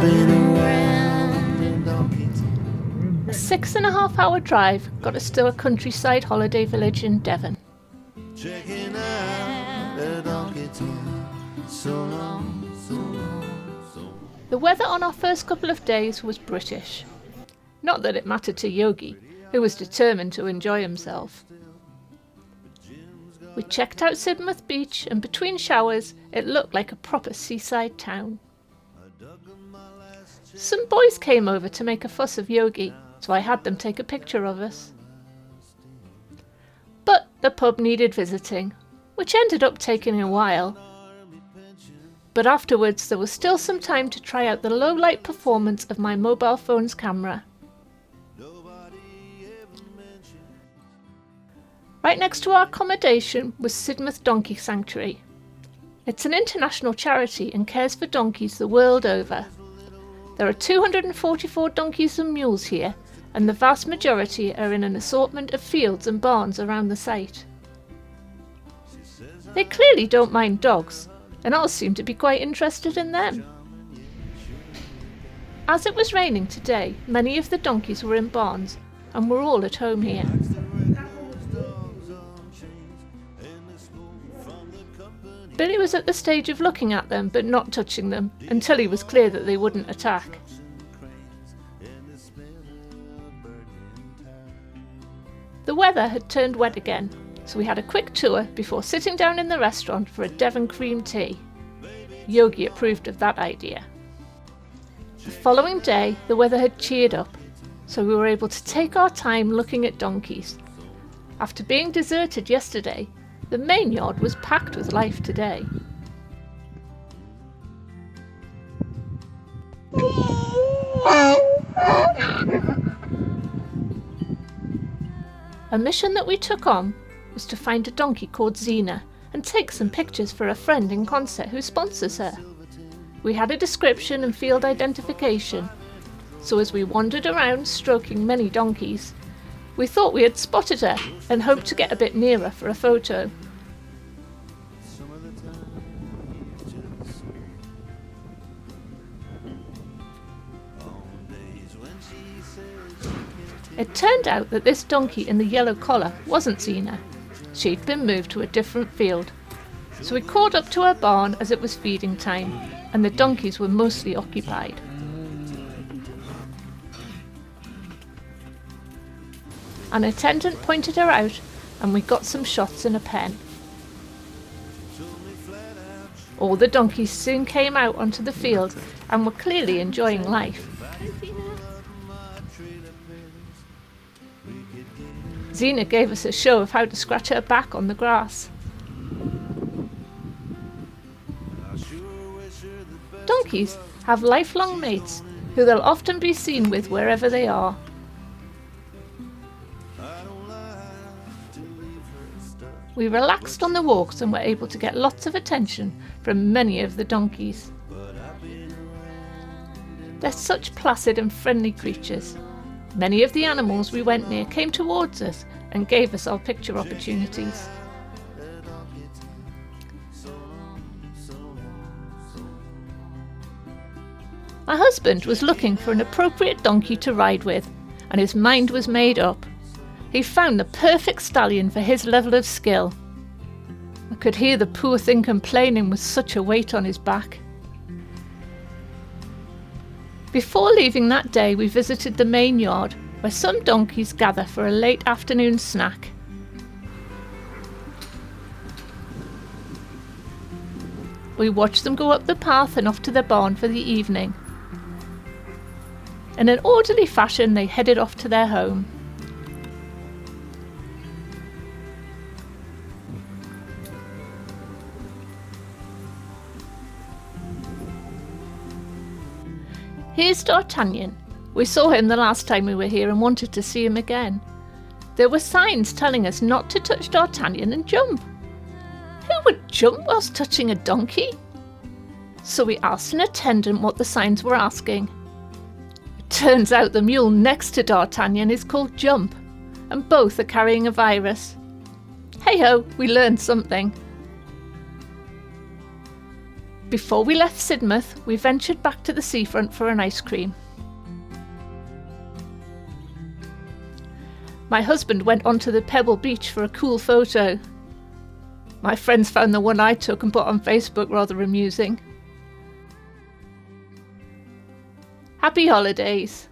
been around in donkey town. A 6.5-hour drive got us to a countryside holiday village in Devon. Checking out the donkey town. So long, so long, so long. The weather on our first couple of days was British. Not that it mattered to Yogi, who was determined to enjoy himself. We checked out Sidmouth Beach, and between showers it looked like a proper seaside town. Some boys came over to make a fuss of Yogi, so I had them take a picture of us. But the pub needed visiting, which ended up taking a while. But afterwards there was still some time to try out the low-light performance of my mobile phone's camera. Right next to our accommodation was Sidmouth Donkey Sanctuary. It's an international charity and cares for donkeys the world over. There are 244 donkeys and mules here, and the vast majority are in an assortment of fields and barns around the site. They clearly don't mind dogs, and all seem to be quite interested in them. As it was raining today, many of the donkeys were in barns, and were all at home here. Billy was at the stage of looking at them but not touching them until he was clear that they wouldn't attack. The weather had turned wet again, so we had a quick tour before sitting down in the restaurant for a Devon cream tea. Yogi approved of that idea. The following day the weather had cheered up, so we were able to take our time looking at donkeys. After being deserted yesterday, the main yard was packed with life today. A mission that we took on was to find a donkey called Xena and take some pictures for a friend in concert who sponsors her. We had a description and field identification, so as we wandered around stroking many donkeys, we thought we had spotted her and hoped to get a bit nearer for a photo. It turned out that this donkey in the yellow collar wasn't Xena. She'd been moved to a different field. So we called up to her barn as it was feeding time, and the donkeys were mostly occupied. An attendant pointed her out, and we got some shots in a pen. All the donkeys soon came out onto the field and were clearly enjoying life. Xena gave us a show of how to scratch her back on the grass. Donkeys have lifelong mates who they'll often be seen with wherever they are. We relaxed on the walks and were able to get lots of attention from many of the donkeys. They're such placid and friendly creatures. Many of the animals we went near came towards us and gave us our picture opportunities. My husband was looking for an appropriate donkey to ride with, and his mind was made up. He found the perfect stallion for his level of skill. I could hear the poor thing complaining with such a weight on his back. Before leaving that day, we visited the main yard, where some donkeys gather for a late afternoon snack. We watched them go up the path and off to their barn for the evening. In an orderly fashion, they headed off to their home. Here's D'Artagnan. We saw him the last time we were here and wanted to see him again. There were signs telling us not to touch D'Artagnan and jump. Who would jump whilst touching a donkey? So we asked an attendant what the signs were asking. It turns out the mule next to D'Artagnan is called Jump, and both are carrying a virus. Hey ho, we learned something. Before we left Sidmouth, we ventured back to the seafront for an ice cream. My husband went onto the pebble beach for a cool photo. My friends found the one I took and put on Facebook rather amusing. Happy holidays!